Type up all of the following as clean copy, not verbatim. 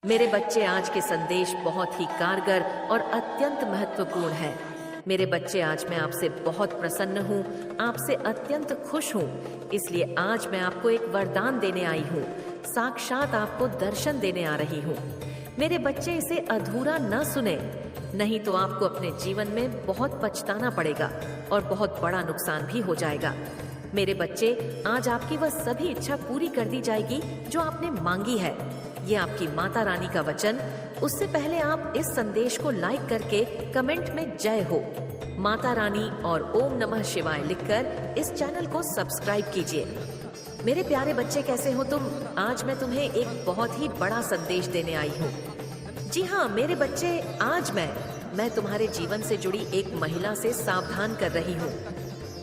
मेरे बच्चे, आज के संदेश बहुत ही कारगर और अत्यंत महत्वपूर्ण है। मेरे बच्चे, आज मैं आपसे बहुत प्रसन्न हूँ, आपसे अत्यंत खुश हूँ। इसलिए आज मैं आपको एक वरदान देने आई हूँ, साक्षात आपको दर्शन देने आ रही हूँ। मेरे बच्चे, इसे अधूरा न सुने, नहीं तो आपको अपने जीवन में बहुत पछताना पड़ेगा और बहुत बड़ा नुकसान भी हो जाएगा। मेरे बच्चे, आज आपकी वह सभी इच्छा पूरी कर दी जाएगी जो आपने मांगी है। ये आपकी माता रानी का वचन। उससे पहले आप इस संदेश को लाइक करके कमेंट में जय हो, माता रानी और ओम नमः शिवाय लिखकर इस चैनल को सब्सक्राइब कीजिए। मेरे प्यारे बच्चे, कैसे हो तुम? आज मैं तुम्हें एक बहुत ही बड़ा संदेश देने आई हूँ। जी हाँ मेरे बच्चे, आज मैं तुम्हारे जीवन से जुड़ी एक महिला से सावधान कर रही हूँ।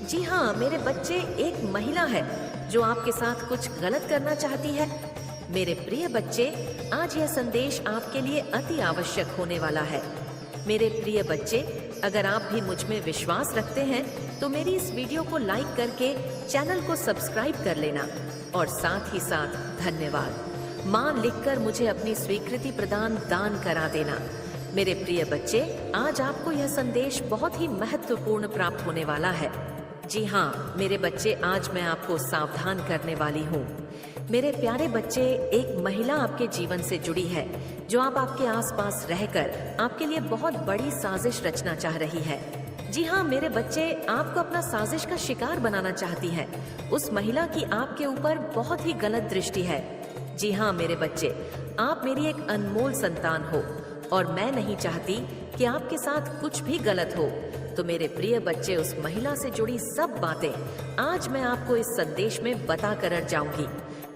जी हाँ मेरे बच्चे, एक महिला है जो आपके साथ कुछ गलत करना चाहती है। मेरे प्रिय बच्चे, आज यह संदेश आपके लिए अति आवश्यक होने वाला है। मेरे प्रिय बच्चे, अगर आप भी मुझ में विश्वास रखते हैं तो मेरी इस वीडियो को लाइक करके चैनल को सब्सक्राइब कर लेना और साथ ही साथ धन्यवाद मां लिखकर मुझे अपनी स्वीकृति प्रदान दान करा देना। मेरे प्रिय बच्चे, आज आपको यह संदेश बहुत ही महत्वपूर्ण प्राप्त होने वाला है। जी हाँ मेरे बच्चे, आज मैं आपको सावधान करने वाली हूँ। मेरे प्यारे बच्चे, एक महिला आपके जीवन से जुड़ी है जो आपके आसपास रहकर आपके लिए बहुत बड़ी साजिश रचना चाह रही है। जी हाँ मेरे बच्चे, आपको अपना साजिश का शिकार बनाना चाहती है। उस महिला की आपके ऊपर बहुत ही गलत दृष्टि है। जी हाँ मेरे बच्चे, आप मेरी एक अनमोल संतान हो और मैं नहीं चाहती कि आपके साथ कुछ भी गलत हो। तो मेरे प्रिय बच्चे, उस महिला से जुड़ी सब बातें आज मैं आपको इस संदेश में बता कर जाऊंगी।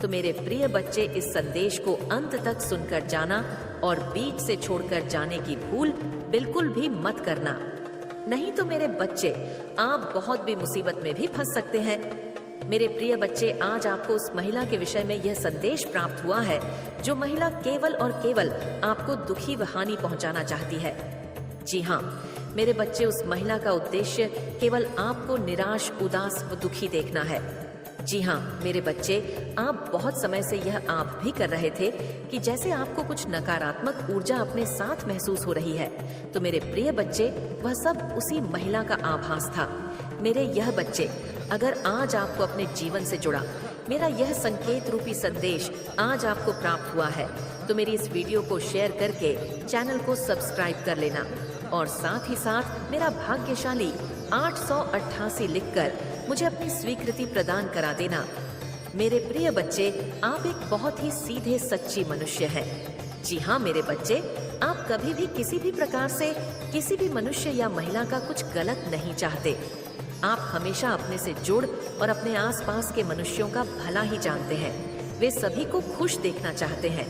तो मेरे प्रिय बच्चे, इस संदेश को अंत तक सुनकर जाना और बीच से छोड़कर जाने की भूल बिल्कुल भी मत करना, नहीं तो मेरे बच्चे आप बहुत भी मुसीबत में भी फंस सकते हैं। मेरे प्रिय बच्चे, आज आपको उस महिला के विषय में यह संदेश प्राप्त हुआ है जो महिला केवल और केवल आपको दुखी व हानि पहुंचाना चाहती है। जी हाँ मेरे बच्चे, उस महिला का उद्देश्य केवल आपको निराश, उदास व दुखी देखना है। जी हाँ मेरे बच्चे, आप बहुत समय से यह आप भी कर रहे थे कि जैसे आपको कुछ नकारात्मक ऊर्जा अपने साथ महसूस हो रही है। तो मेरे प्रिय बच्चे, वह सब उसी महिला का आभास था। मेरे यह बच्चे, अगर आज आपको अपने जीवन से जुड़ा मेरा यह संकेत रूपी संदेश आज आपको प्राप्त हुआ है तो मेरी इस वीडियो को शेयर करके चैनल को सब्सक्राइब कर लेना और साथ ही साथ मेरा भाग्यशाली 888 लिखकर मुझे अपनी स्वीकृति प्रदान करा देना। मेरे प्रिय बच्चे, आप एक बहुत ही सीधे सच्ची मनुष्य हैं। जी हाँ मेरे बच्चे, आप कभी भी किसी भी प्रकार से किसी भी मनुष्य या महिला का कुछ गलत नहीं चाहते। आप हमेशा अपने से जुड़ और अपने आसपास के मनुष्यों का भला ही जानते हैं। वे सभी को खुश देखना चाहते हैं।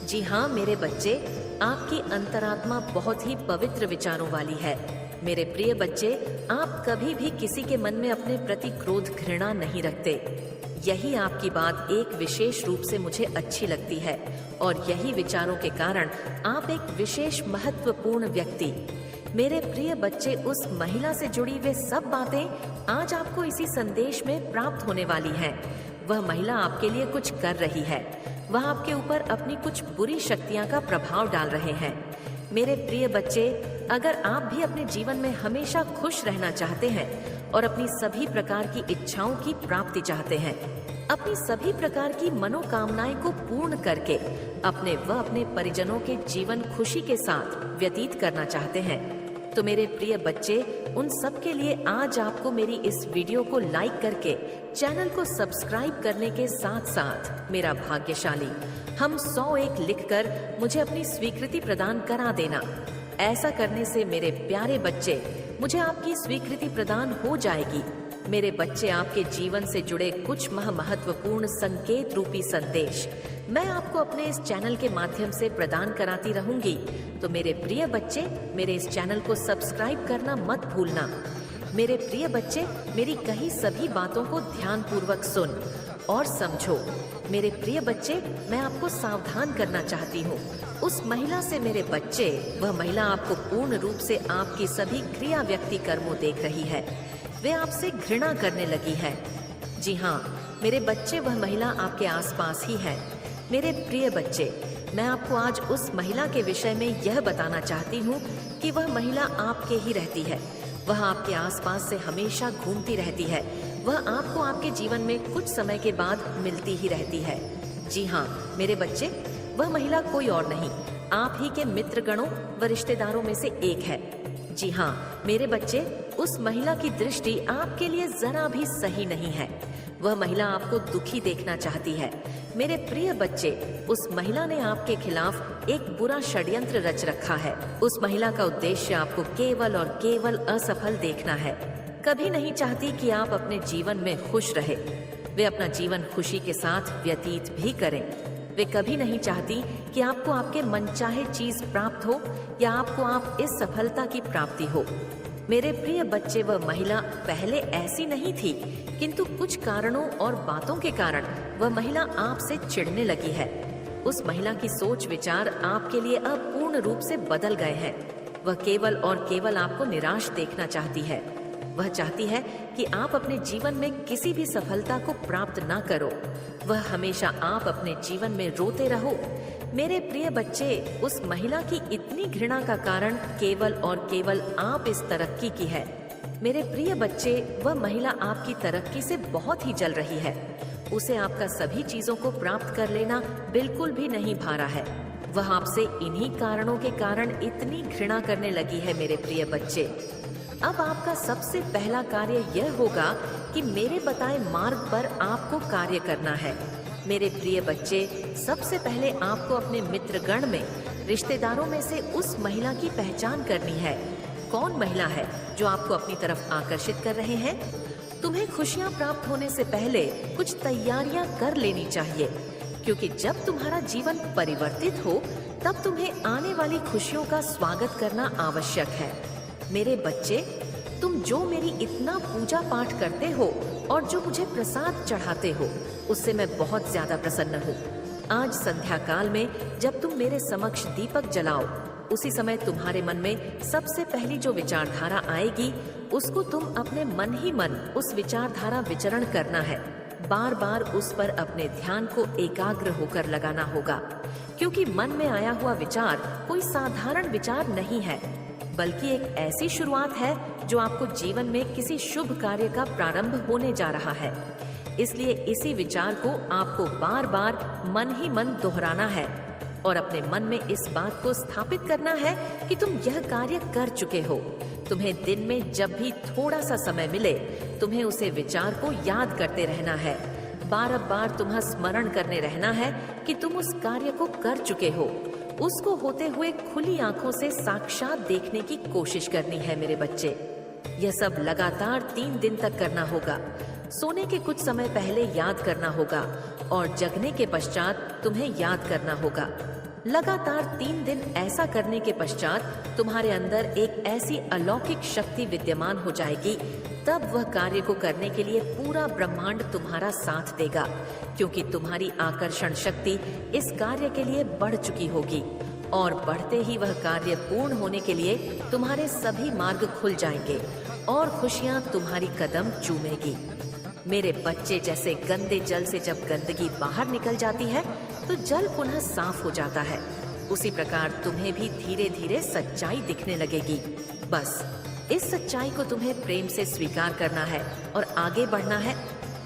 जी हाँ मेरे बच्चे, आपकी अंतरात्मा बहुत ही पवित्र विचारों वाली है। मेरे प्रिय बच्चे, आप कभी भी किसी के मन में अपने प्रति क्रोध, घृणा नहीं रखते। यही आपकी बात एक विशेष रूप से मुझे अच्छी लगती है और यही विचारों के कारण आप एक विशेष महत्वपूर्ण व्यक्ति। मेरे प्रिय बच्चे, उस महिला से जुड़ी वे सब बातें आज आपको इसी संदेश में प्राप्त होने वाली हैं। वह महिला आपके लिए कुछ कर रही है। वह आपके ऊपर अपनी कुछ बुरी शक्तियां का प्रभाव डाल रहे हैं। मेरे प्रिय बच्चे, अगर आप भी अपने जीवन में हमेशा खुश रहना चाहते हैं और अपनी सभी प्रकार की इच्छाओं की प्राप्ति चाहते हैं, अपनी सभी प्रकार की मनोकामनाएं को पूर्ण करके अपने व अपने परिजनों के जीवन खुशी के साथ व्यतीत करना चाहते हैं, तो मेरे प्रिय बच्चे, उन सब के लिए आज आपको मेरी इस वीडियो को लाइक करके चैनल को सब्सक्राइब करने के साथ साथ मेरा भाग्यशाली हम 101 लिखकर मुझे अपनी स्वीकृति प्रदान करा देना। ऐसा करने से मेरे प्यारे बच्चे, मुझे आपकी स्वीकृति प्रदान हो जाएगी। मेरे बच्चे, आपके जीवन से जुड़े कुछ महत्वपूर्ण संकेत रूपी संदेश मैं आपको अपने इस चैनल के माध्यम से प्रदान कराती रहूंगी। तो मेरे प्रिय बच्चे, मेरे इस चैनल को सब्सक्राइब करना मत भूलना। मेरे प्रिय बच्चे, मेरी कही सभी बातों को ध्यान पूर्वक सुन और समझो। मेरे प्रिय बच्चे, मैं आपको सावधान करना चाहती हूँ उस महिला से। मेरे बच्चे, वह महिला आपको पूर्ण रूप से आपकी सभी क्रिया, व्यक्ति, कर्मों देख रही है। वे आपसे घृणा करने लगी है। जी हाँ मेरे बच्चे, वह महिला आपके आसपास ही है। मेरे प्रिय बच्चे, मैं आपको आज उस महिला के विषय में यह बताना चाहती हूँ कि वह महिला आपके ही रहती है। वह आपके आसपास से हमेशा घूमती रहती है। वह आपको आपके जीवन में कुछ समय के बाद मिलती ही रहती है। जी हाँ मेरे बच्चे, वह महिला कोई और नहीं, आप ही के मित्रगणों व रिश्तेदारों में से एक है। जी हाँ मेरे बच्चे, उस महिला की दृष्टि आपके लिए जरा भी सही नहीं है। वह महिला आपको दुखी देखना चाहती है। मेरे प्रिय बच्चे, उस महिला ने आपके खिलाफ एक बुरा षड्यंत्र रच रखा है। उस महिला का उद्देश्य आपको केवल और केवल असफल देखना है। कभी नहीं चाहती कि आप अपने जीवन में खुश रहे। वे अपना जीवन खुशी के साथ व्यतीत भी करें। वे कभी नहीं चाहती कि आपको आपके मनचाहे चीज प्राप्त हो या आपको आप इस सफलता की प्राप्ति हो। मेरे प्रिय बच्चे, वह महिला पहले ऐसी नहीं थी, किंतु कुछ कारणों और बातों के कारण वह महिला आपसे चिढ़ने लगी है। उस महिला की सोच विचार आपके लिए अब पूर्ण रूप से बदल गए हैं। वह केवल और केवल आपको निराश देखना चाहती है। वह चाहती है कि आप अपने जीवन में किसी भी सफलता को प्राप्त ना करो। वह हमेशा आप अपने जीवन में रोते रहो। मेरे प्रिय बच्चे, उस महिला की इतनी घृणा का कारण केवल और केवल आप इस तरक्की की है। मेरे प्रिय बच्चे, वह महिला आपकी तरक्की से बहुत ही जल रही है। उसे आपका सभी चीजों को प्राप्त कर लेना बिल्कुल भी नहीं भा रहा है। वह आपसे इन्हीं कारणों के कारण इतनी घृणा करने लगी है। मेरे प्रिय बच्चे, अब आपका सबसे पहला कार्य यह होगा कि मेरे बताए मार्ग पर आपको कार्य करना है। मेरे प्रिय बच्चे, सबसे पहले आपको अपने मित्रगण में, रिश्तेदारों में से उस महिला की पहचान करनी है। कौन महिला है जो आपको अपनी तरफ आकर्षित कर रहे हैं? तुम्हें खुशियां प्राप्त होने से पहले कुछ तैयारियां कर लेनी चाहिए, क्योंकि जब तुम्हारा जीवन परिवर्तित हो तब तुम्हें आने वाली खुशियों का स्वागत करना आवश्यक है। मेरे बच्चे, तुम जो मेरी इतना पूजा पाठ करते हो और जो मुझे प्रसाद चढ़ाते हो, उससे मैं बहुत ज्यादा प्रसन्न हूँ। आज संध्या काल में जब तुम मेरे समक्ष दीपक जलाओ, उसी समय तुम्हारे मन में सबसे पहली जो विचारधारा आएगी, उसको तुम अपने मन ही मन उस विचारधारा विचरण करना है। बार बार उस पर अपने ध्यान को एकाग्र होकर लगाना होगा, क्योंकि मन में आया हुआ विचार कोई साधारण विचार नहीं है, बल्कि एक ऐसी शुरुआत है जो आपको जीवन में किसी शुभ कार्य का प्रारंभ होने जा रहा है। इसलिए इसी विचार को आपको बार बार मन ही मन दोहराना है और अपने मन में इस बात को स्थापित करना है कि तुम यह कार्य कर चुके हो। तुम्हें दिन में जब भी थोड़ा सा समय मिले, तुम्हें उसे विचार को याद करते रहना है। बार बार तुम्हें स्मरण करने रहना है कि तुम उस कार्य को कर चुके हो। उसको होते हुए खुली आंखों से साक्षात देखने की कोशिश करनी है। मेरे बच्चे, यह सब लगातार 3 दिन तक करना होगा। सोने के कुछ समय पहले याद करना होगा और जगने के पश्चात तुम्हें याद करना होगा। लगातार 3 दिन ऐसा करने के पश्चात तुम्हारे अंदर एक ऐसी अलौकिक शक्ति विद्यमान हो जाएगी, तब वह कार्य को करने के लिए पूरा ब्रह्मांड तुम्हारा साथ देगा, क्योंकि तुम्हारी आकर्षण शक्ति इस कार्य के लिए बढ़ चुकी होगी और बढ़ते ही वह कार्य पूर्ण होने के लिए तुम्हारे सभी मार्ग खुल जाएंगे और खुशियां तुम्हारी कदम चूमेगी। मेरे बच्चे, जैसे गंदे जल से जब गंदगी बाहर निकल जाती है तो जल पुनः साफ हो जाता है, उसी प्रकार तुम्हें भी धीरे धीरे सच्चाई दिखने लगेगी। बस इस सच्चाई को तुम्हें प्रेम से स्वीकार करना है और आगे बढ़ना है।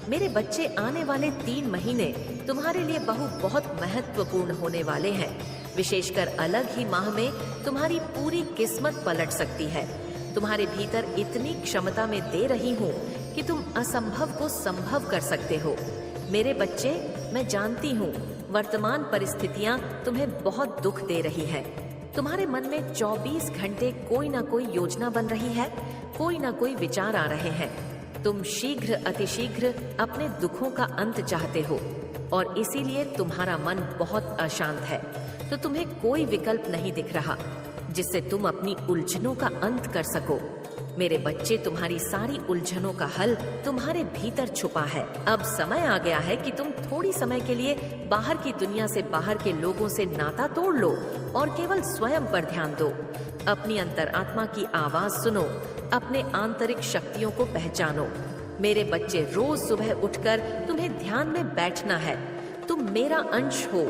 मेरे बच्चे, आने वाले 3 महीने तुम्हारे लिए बहुत महत्वपूर्ण होने वाले हैं। विशेषकर अलग ही माह में तुम्हारी पूरी किस्मत पलट सकती है। तुम्हारे भीतर इतनी क्षमता में दे रही हूँ कि तुम असंभव को संभव कर सकते हो। मेरे बच्चे, मैं जानती हूँ वर्तमान परिस्थितियाँ तुम्हें बहुत दुख दे रही है। तुम्हारे मन में 24 घंटे कोई ना कोई योजना बन रही है, कोई ना कोई विचार आ रहे हैं। तुम शीघ्र अतिशीघ्र अपने दुखों का अंत चाहते हो और इसीलिए तुम्हारा मन बहुत अशांत है। तो तुम्हें कोई विकल्प नहीं दिख रहा जिससे तुम अपनी उलझनों का अंत कर सको। मेरे बच्चे, तुम्हारी सारी उलझनों का हल तुम्हारे भीतर छुपा है। अब समय आ गया है कि तुम थोड़ी समय के लिए बाहर की दुनिया से, बाहर के लोगों से नाता तोड़ लो और केवल स्वयं पर ध्यान दो। अपनी अंतरात्मा की आवाज सुनो, अपने आंतरिक शक्तियों को पहचानो। मेरे बच्चे, रोज सुबह उठकर तुम्हें ध्यान में बैठना है। तुम मेरा अंश हो।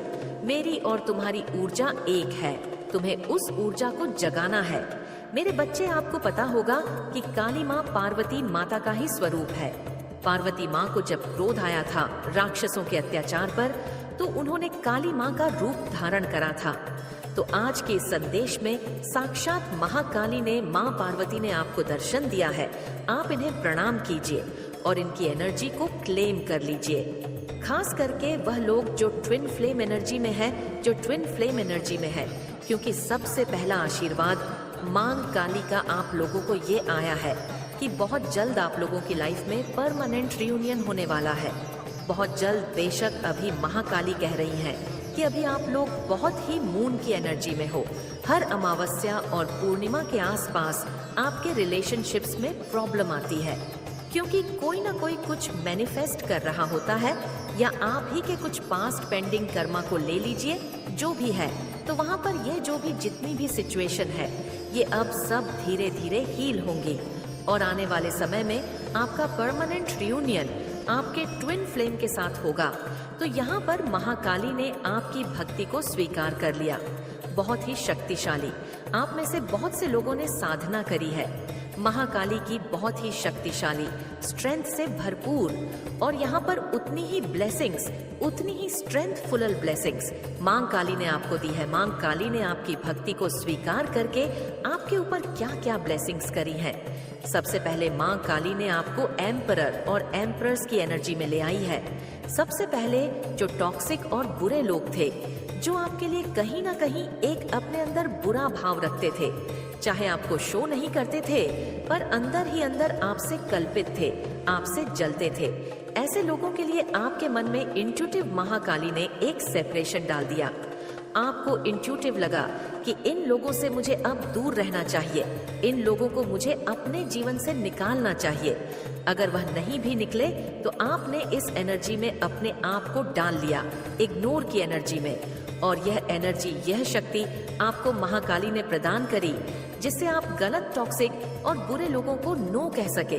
मेरी और तुम्हारी ऊर्जा एक है, तुम्हें उस ऊर्जा को जगाना है। मेरे बच्चे, आपको पता होगा कि काली माँ पार्वती माता का ही स्वरूप है। पार्वती माँ को जब क्रोध आया था राक्षसों के अत्याचार पर, तो उन्होंने काली माँ का रूप धारण करा था। तो आज के इस संदेश में साक्षात महाकाली ने, माँ पार्वती ने आपको दर्शन दिया है। आप इन्हें प्रणाम कीजिए और इनकी एनर्जी को क्लेम कर लीजिए। खास करके वह लोग जो ट्विन फ्लेम एनर्जी में है, क्योंकि सबसे पहला आशीर्वाद माँ काली का आप लोगों को ये आया है कि बहुत जल्द आप लोगों की लाइफ में परमानेंट रियूनियन होने वाला है। बहुत जल्द। बेशक अभी महाकाली कह रही हैं कि अभी आप लोग बहुत ही मून की एनर्जी में हो। हर अमावस्या और पूर्णिमा के आसपास आपके रिलेशनशिप्स में प्रॉब्लम आती है, क्योंकि कोई ना कोई कुछ मैनिफेस्ट कर रहा होता है, या आप ही के कुछ पास्ट पेंडिंग कर्मा को ले लीजिए, जो भी है। तो वहाँ पर ये जो भी जितनी भी सिचुएशन है, ये अब सब धीरे धीरे हील होंगी और आने वाले समय में आपका परमानेंट रियूनियन आपके ट्विन फ्लेम के साथ होगा। तो यहाँ पर महाकाली ने आपकी भक्ति को स्वीकार कर लिया। बहुत ही शक्तिशाली। आप में से बहुत से लोगों ने साधना करी है महाकाली की, बहुत ही शक्तिशाली, स्ट्रेंथ से भरपूर, और यहाँ पर उतनी ही ब्लेसिंग्स, उतनी ही स्ट्रेंथफुल ब्लेसिंग्स मां काली ने आपको दी है। मां काली ने आपकी भक्ति को स्वीकार करके आपके ऊपर क्या क्या ब्लेसिंग्स करी हैं। सबसे पहले मां काली ने आपको एम्परर और एम्परर्स की एनर्जी में ले आई है। सबसे पहले जो टॉक्सिक और बुरे लोग थे, जो आपके लिए कहीं ना कहीं एक अपने अंदर बुरा भाव रखते थे, चाहे आपको शो नहीं करते थे, पर अंदर ही अंदर आपसे कल्पित थे, आपसे जलते थे, ऐसे लोगों के लिए आपके मन में इंट्यूटिव महाकाली ने एक सेपरेशन डाल दिया। आपको इंट्यूटिव लगा कि इन लोगों से मुझे अब दूर रहना चाहिए, इन लोगों को मुझे अपने जीवन से निकालना चाहिए। अगर वह नहीं भी निकले तो आपने इस एनर्जी में अपने आप को डाल लिया, इग्नोर की एनर्जी में, और यह एनर्जी, यह शक्ति आपको महाकाली ने प्रदान करी, जिससे आप गलत, टॉक्सिक और बुरे लोगों को नो कह सके,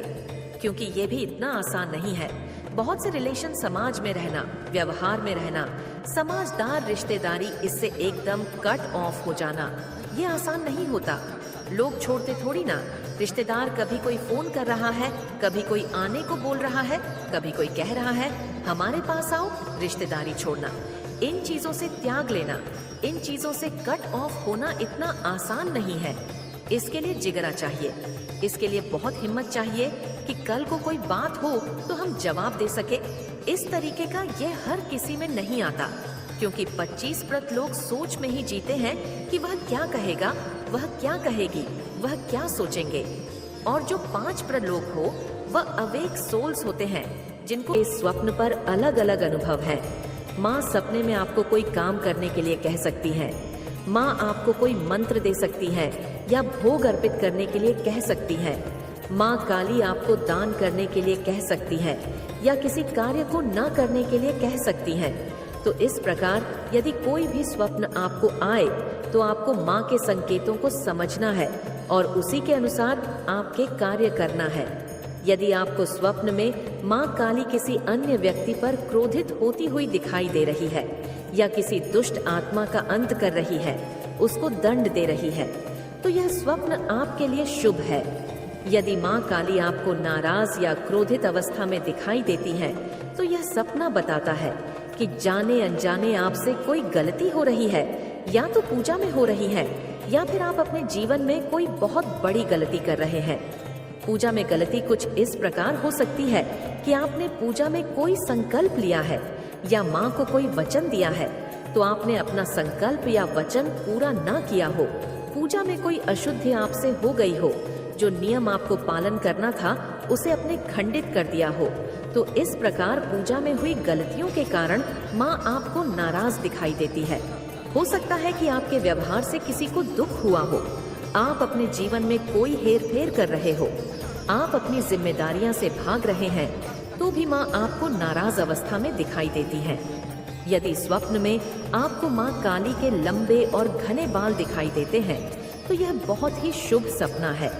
क्योंकि ये भी इतना आसान नहीं है। बहुत से रिलेशन, समाज में रहना, व्यवहार में रहना, समाजदार रिश्तेदारी, इससे एकदम कट ऑफ हो जाना, ये आसान नहीं होता। लोग छोड़ते थोड़ी ना। रिश्तेदार, कभी कोई फोन कर रहा है, कभी कोई आने को बोल रहा है, कभी कोई कह रहा है हमारे पास आओ, रिश्तेदारी छोड़ना, इन चीजों से त्याग लेना, इन चीजों से कट ऑफ होना इतना आसान नहीं है। इसके लिए जिगरा चाहिए, इसके लिए बहुत हिम्मत चाहिए कि कल को कोई बात हो तो हम जवाब दे सके। इस तरीके का ये हर किसी में नहीं आता, क्योंकि 25% लोग सोच में ही जीते हैं कि वह क्या कहेगा, वह क्या कहेगी, वह क्या सोचेंगे। और जो 5% लोग हो, वह अवेक सोल्स होते हैं, जिनको इस स्वप्न पर अलग अलग अनुभव है। माँ सपने में आपको कोई काम करने के लिए कह सकती है, माँ आपको कोई मंत्र दे सकती है या भोग अर्पित करने के लिए कह सकती है, माँ काली आपको दान करने के लिए कह सकती है या किसी कार्य को न करने के लिए कह सकती है। तो इस प्रकार यदि कोई भी स्वप्न आपको आए तो आपको माँ के संकेतों को समझना है और उसी के अनुसार आपके कार्य करना है। यदि आपको स्वप्न में माँ काली किसी अन्य व्यक्ति पर क्रोधित होती हुई दिखाई दे रही है या किसी दुष्ट आत्मा का अंत कर रही है, उसको दंड दे रही है, तो यह स्वप्न आपके लिए शुभ है। यदि माँ काली आपको नाराज या क्रोधित अवस्था में दिखाई देती है, तो यह सपना बताता है कि जाने अनजाने आपसे कोई गलती हो रही है, या तो पूजा में हो रही है या फिर आप अपने जीवन में कोई बहुत बड़ी गलती कर रहे हैं। पूजा में गलती कुछ इस प्रकार हो सकती है कि आपने पूजा में कोई संकल्प लिया है या माँ को कोई वचन दिया है, तो आपने अपना संकल्प या वचन पूरा ना किया हो। पूजा में कोई अशुद्धि आपसे हो गई हो, जो नियम आपको पालन करना था उसे अपने खंडित कर दिया हो। तो इस प्रकार पूजा में हुई गलतियों के कारण माँ आपको नाराज दिखाई देती है। हो सकता है कि आपके व्यवहार से किसी को दुख हुआ हो, आप अपने जीवन में कोई हेर फेर कर रहे हो, आप अपनी जिम्मेदारियां से भाग रहे हैं, तो भी माँ आपको नाराज अवस्था में दिखाई देती है। यदि स्वप्न में आपको माँ काली के लंबे और घने बाल दिखाई देते हैं, तो यह बहुत ही शुभ सपना है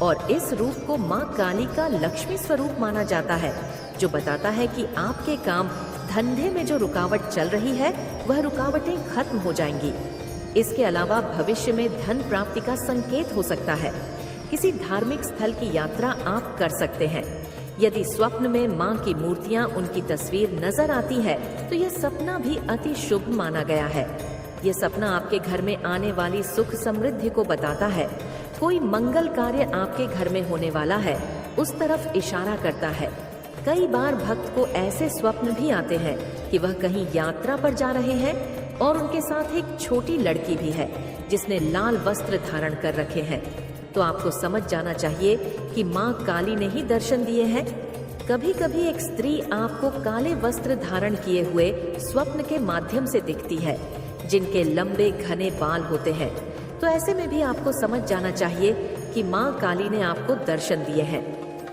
और इस रूप को माँ काली का लक्ष्मी स्वरूप माना जाता है, जो बताता है कि आपके काम धंधे में जो रुकावट चल रही है वह रुकावटें खत्म हो जाएंगी। इसके अलावा भविष्य में धन प्राप्ति का संकेत हो सकता है। किसी धार्मिक स्थल की यात्रा आप कर सकते हैं। यदि स्वप्न में मां की मूर्तियां, उनकी तस्वीर नजर आती है तो यह सपना भी अति शुभ माना गया है। यह सपना आपके घर में आने वाली सुख समृद्धि को बताता है। कोई मंगल कार्य आपके घर में होने वाला है, उस तरफ इशारा करता है। कई बार भक्त को ऐसे स्वप्न भी आते हैं कि वह कहीं यात्रा पर जा रहे हैं और उनके साथ एक छोटी लड़की भी है जिसने लाल वस्त्र धारण कर रखे हैं। तो आपको समझ जाना चाहिए कि माँ काली ने ही दर्शन दिए हैं। कभी कभी एक स्त्री आपको काले वस्त्र धारण किए हुए स्वप्न के माध्यम से दिखती है, जिनके लंबे घने बाल होते हैं। तो ऐसे में भी आपको समझ जाना चाहिए कि माँ काली ने आपको दर्शन दिए हैं।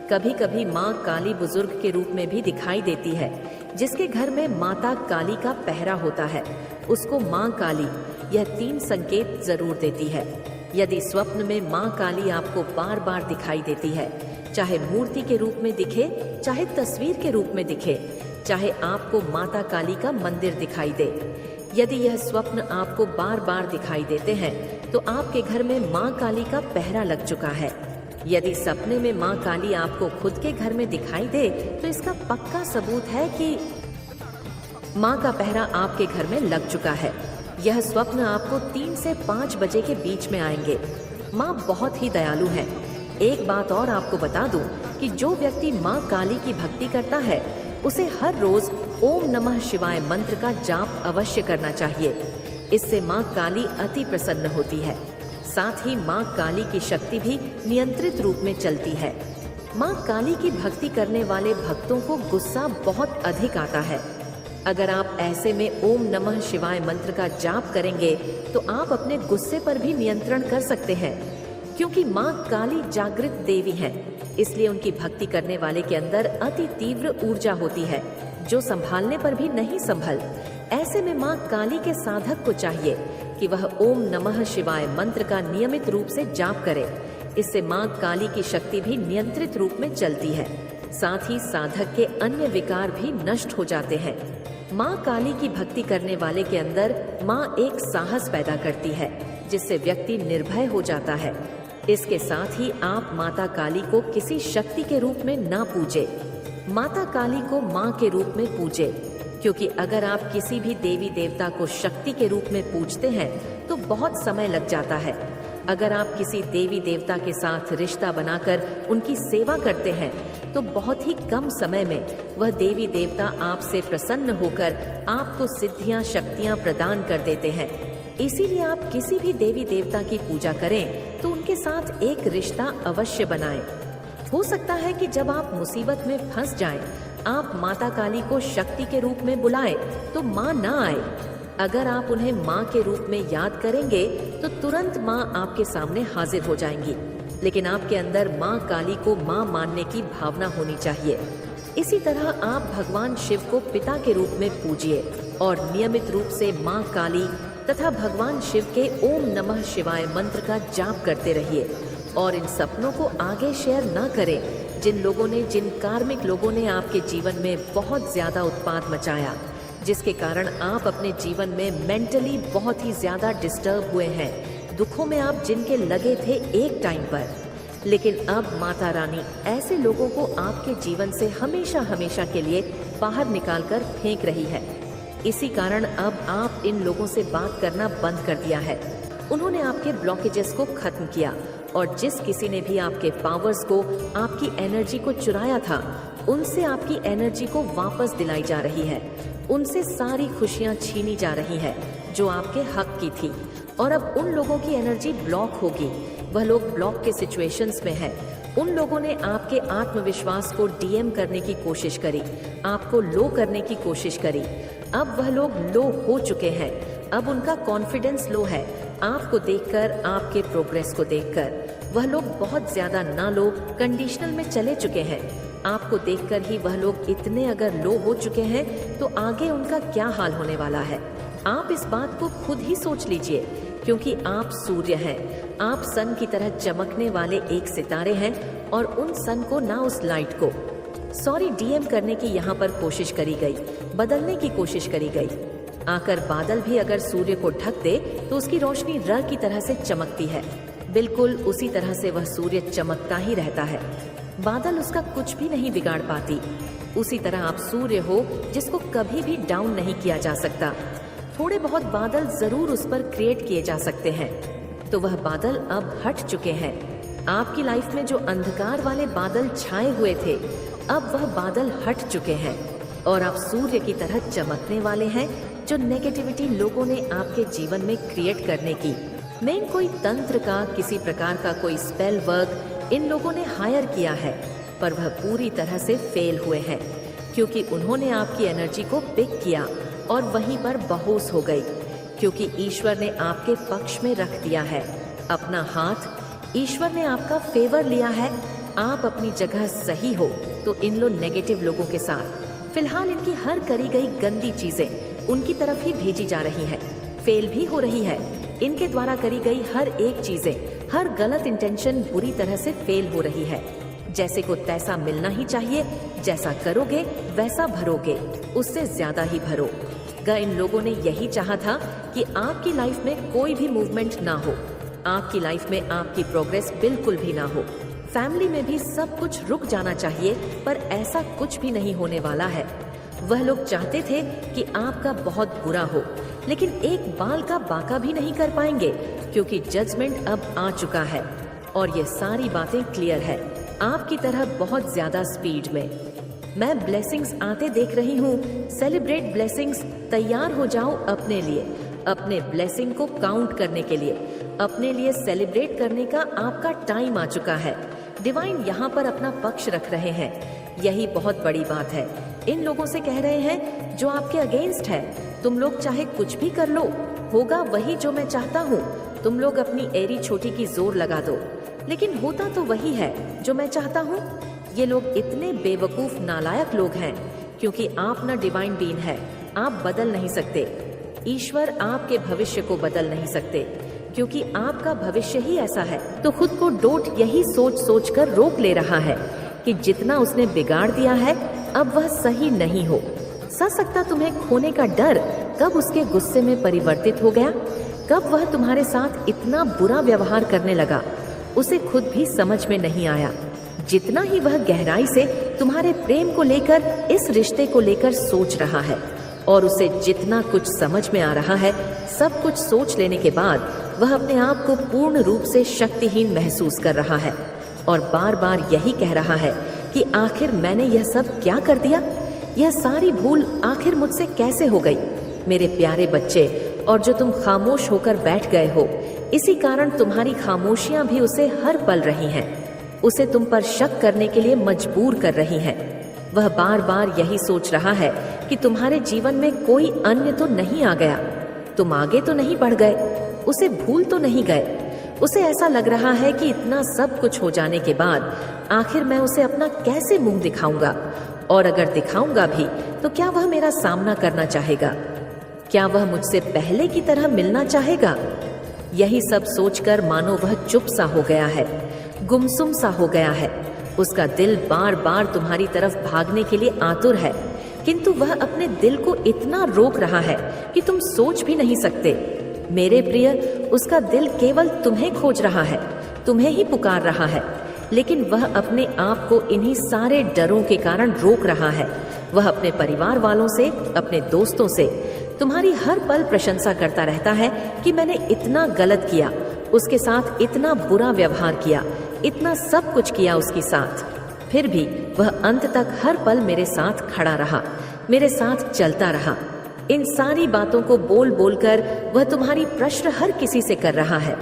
कभी कभी माँ काली बुजुर्ग के रूप में भी दिखाई देती है। जिसके घर में माता काली का पहरा होता है उसको माँ काली, यह 3 संकेत जरूर देती है। यदि स्वप्न में माँ काली आपको बार बार दिखाई देती है, चाहे मूर्ति के रूप में दिखे, चाहे तस्वीर के रूप में दिखे, चाहे आपको माता काली का मंदिर दिखाई दे, यदि यह स्वप्न आपको बार बार दिखाई देते हैं तो आपके घर में माँ काली का पहरा लग चुका है। यदि सपने में माँ काली आपको खुद के घर में दिखाई दे तो इसका पक्का सबूत है कि माँ का पहरा आपके घर में लग चुका है। यह स्वप्न आपको 3 से 5 बजे के बीच में आएंगे। माँ बहुत ही दयालु है। एक बात और आपको बता दूं कि जो व्यक्ति माँ काली की भक्ति करता है उसे हर रोज ओम नमः शिवाय मंत्र का जाप अवश्य करना चाहिए। इससे माँ काली अति प्रसन्न होती है। साथ ही माँ काली की शक्ति भी नियंत्रित रूप में चलती है। माँ काली की भक्ति करने वाले भक्तों को गुस्सा बहुत अधिक आता है। अगर आप ऐसे में ओम नमः शिवाय मंत्र का जाप करेंगे तो आप अपने गुस्से पर भी नियंत्रण कर सकते हैं। क्योंकि माँ काली जागृत देवी है, इसलिए उनकी भक्ति करने वाले के अंदर अति तीव्र ऊर्जा होती है जो संभालने पर भी नहीं संभल। ऐसे में माँ काली के साधक को चाहिए कि वह ओम नमः शिवाय मंत्र का नियमित रूप से जाप करे। इससे माँ काली की शक्ति भी नियंत्रित रूप में चलती है। साथ ही साधक के अन्य विकार भी नष्ट हो जाते हैं। माँ काली की भक्ति करने वाले के अंदर माँ एक साहस पैदा करती है जिससे व्यक्ति निर्भय हो जाता है। इसके साथ ही आप माता काली को किसी शक्ति के रूप में ना पूजे, माता काली को माँ के रूप में पूजे। क्योंकि अगर आप किसी भी देवी देवता को शक्ति के रूप में पूजते हैं तो बहुत समय लग जाता है। अगर आप किसी देवी देवता के साथ रिश्ता बनाकर उनकी सेवा करते हैं तो बहुत ही कम समय में वह देवी देवता आपसे प्रसन्न होकर आपको सिद्धियां शक्तियां प्रदान कर देते हैं। इसीलिए आप किसी भी देवी देवता की पूजा करें तो उनके साथ एक रिश्ता अवश्य बनाएं। हो सकता है कि जब आप मुसीबत में फंस जाएं, आप माता काली को शक्ति के रूप में बुलाएं तो माँ ना आए। अगर आप उन्हें माँ के रूप में याद करेंगे तो तुरंत माँ आपके सामने हाजिर हो जाएंगी। लेकिन आपके अंदर माँ काली को माँ मानने की भावना होनी चाहिए। इसी तरह आप भगवान शिव को पिता के रूप में पूजिए और नियमित रूप से माँ काली तथा भगवान शिव के ओम नमः शिवाय मंत्र का जाप करते रहिए। और इन सपनों को आगे शेयर न करें जिन कार्मिक लोगों ने आपके जीवन में बहुत ज्यादा उत्पात मचाया, जिसके कारण आप अपने जीवन में मेंटली बहुत ही ज्यादा डिस्टर्ब हुए हैं। दुखों में आप जिनके लगे थे एक टाइम पर, लेकिन अब माता रानी ऐसे लोगों को आपके जीवन से हमेशा हमेशा के लिए बाहर निकालकर फेंक रही है। इसी कारण अब आप इन लोगों से बात करना बंद कर दिया है। उन्होंने आपके ब्लॉकेजेस को खत्म किया और जिस किसी ने भी आपके पावर्स को, आपकी एनर्जी को चुराया था, उनसे आपकी एनर्जी को वापस दिलाई जा रही है। उनसे सारी खुशियां छीनी जा रही है जो आपके हक की थी। और अब उन लोगों की एनर्जी ब्लॉक होगी। वह लोग ब्लॉक के सिचुएशंस में है। उन लोगों ने आपके आत्मविश्वास को डीएम करने की कोशिश करी, आपको लो करने की कोशिश करी। अब वह लोग लो हो चुके हैं। अब उनका कॉन्फिडेंस लो है। आपको देखकर, आपके प्रोग्रेस को देखकर वह लोग बहुत ज्यादा ना लो कंडीशनल में चले चुके हैं। आपको देखकर ही वह लोग इतने अगर लो हो चुके हैं तो आगे उनका क्या हाल होने वाला है। आप इस बात को खुद ही सोच लीजिए, क्योंकि आप सूर्य हैं। आप सन की तरह चमकने वाले एक सितारे हैं और उन सन को ना उस लाइट को डीएम करने की यहाँ पर कोशिश करी गई। बदलने की कोशिश करी गई। आकर बादल भी अगर सूर्य को ढक दे तो उसकी रोशनी र की तरह से चमकती है। बिल्कुल उसी तरह से वह सूर्य चमकता ही रहता है। बादल उसका कुछ भी नहीं बिगाड़ पाती। उसी तरह आप सूर्य हो जिसको कभी भी डाउन नहीं किया जा सकता। थोड़े बहुत बादल जरूर उस पर क्रिएट किए जा सकते हैं, तो वह बादल अब हट चुके हैं। आपकी लाइफ में जो अंधकार वाले बादल छाए हुए थे, अब वह बादल हट चुके हैं और आप सूर्य की तरह चमकने वाले हैं। जो नेगेटिविटी लोगों ने आपके जीवन में क्रिएट करने की, मेन कोई तंत्र का, किसी प्रकार का कोई स्पेल वर्क इन लोगों ने हायर किया है, पर वह पूरी तरह से फेल हुए हैं, क्योंकि उन्होंने आपकी एनर्जी को पिक किया और वहीं पर बेहोश हो गई। क्योंकि ईश्वर ने आपके पक्ष में रख दिया है अपना हाथ, ईश्वर ने आपका फेवर लिया है। आप अपनी जगह सही हो, तो इन लोग नेगेटिव लोगों के साथ फिलहाल इनकी हर करी गई गंदी चीजें उनकी तरफ ही भेजी जा रही हैं, फेल भी हो रही है। इनके द्वारा करी गई हर एक चीजें, हर गलत इंटेंशन बुरी तरह से फेल हो रही है। जैसे को तैसा मिलना ही चाहिए, जैसा करोगे वैसा भरोगे, उससे ज्यादा ही भरो। इन लोगों ने यही चाहा था कि आपकी लाइफ में कोई भी मूवमेंट ना हो, आपकी लाइफ में आपकी प्रोग्रेस बिल्कुल भी ना हो। फैमिली में भी सब कुछ रुक जाना चाहिए, पर ऐसा कुछ भी नहीं होने वाला है। वह लोग चाहते थे कि आपका बहुत बुरा हो, लेकिन एक बाल का बाका भी नहीं कर पाएंगे, क्योंकि जजमेंट अब आ चुका है और ये सारी बातें क्लियर है आपकी तरह बहुत ज्यादा स्पीड में। मैं ब्लेसिंग्स आते देख रही हूँ। सेलिब्रेट ब्लेसिंग्स, तैयार हो जाओ अपने लिए, अपने ब्लेसिंग को काउंट करने के लिए, अपने लिए सेलिब्रेट करने का आपका टाइम आ चुका है। डिवाइन यहाँ पर अपना पक्ष रख रहे हैं, यही बहुत बड़ी बात है। इन लोगों से कह रहे हैं जो आपके अगेंस्ट है, तुम लोग चाहे कुछ भी कर लो, होगा वही जो मैं चाहता हूँ। तुम लोग अपनी एरी छोटी की जोर लगा दो, लेकिन होता तो वही है जो मैं चाहता हूँ। ये लोग इतने बेवकूफ नालायक लोग हैं, क्योंकि आप ना डिवाइन बीइंग है, आप बदल नहीं सकते। ईश्वर आपके भविष्य को बदल नहीं सकते, क्योंकि आपका भविष्य ही ऐसा है। तो खुद को डोट यही सोच सोच कर रोक ले रहा है कि जितना उसने बिगाड़ दिया है अब वह सही नहीं हो सकता। तुम्हें खोने का डर कब उसके गुस्से में परिवर्तित हो गया, कब वह तुम्हारे साथ इतना बुरा व्यवहार करने लगा, उसे खुद भी समझ में नहीं आया। जितना ही वह गहराई से तुम्हारे प्रेम को लेकर, इस रिश्ते को लेकर सोच रहा है, और उसे जितना कुछ समझ में आ रहा है, सब कुछ सोच लेने के बाद वह अपने आप को पूर्ण रूप से शक्तिहीन महसूस कर रहा है और बार बार यही कह रहा है कि आखिर मैंने यह सब क्या कर दिया, यह सारी भूल आखिर मुझसे कैसे हो गई। मेरे प्यारे बच्चे, और जो तुम खामोश होकर बैठ गए हो, इसी कारण तुम्हारी खामोशियां भी उसे हर पल रही हैं, उसे तुम पर शक करने के लिए मजबूर कर रही हैं। वह बार बार यही सोच रहा है कि तुम्हारे जीवन में कोई अन्य तो नहीं आ गया, तुम आगे तो नहीं बढ़ गए, उसे भूल तो नहीं गए। उसे ऐसा लग रहा है कि इतना सब कुछ हो जाने के बाद आखिर मैं उसे अपना कैसे मुंह दिखाऊंगा, और अगर दिखाऊंगा भी तो क्या वह मेरा सामना करना चाहेगा, क्या वह मुझसे पहले की तरह मिलना चाहेगा। यही सब सोचकर मानो वह चुप सा हो गया है, गुमसुम सा हो गया है। उसका दिल बार बार तुम्हारी तरफ भागने के लिए आतुर है, किंतु वह अपने दिल को इतना रोक रहा है कि तुम सोच भी नहीं सकते। मेरे प्रिय, उसका दिल केवल तुम्हें खोज रहा है, तुम्हें ही पुकार रहा है, लेकिन वह अपने आप को इन्हीं सारे डरों के कारण रोक रहा है। वह अपने परिवार वालों से, अपने दोस्तों से तुम्हारी हर पल प्रशंसा करता रहता है कि मैंने इतना गलत किया, उसके साथ इतना बुरा व्यवहार किया, इतना सब कुछ किया उसके साथ, फिर भी वह अंत तक हर पल मेरे साथ खड़ा रहा, मेरे साथ चलता रहा। इन सारी बातों को बोल बोलकर वह तुम्हारी प्रश्न हर किसी से कर रहा है।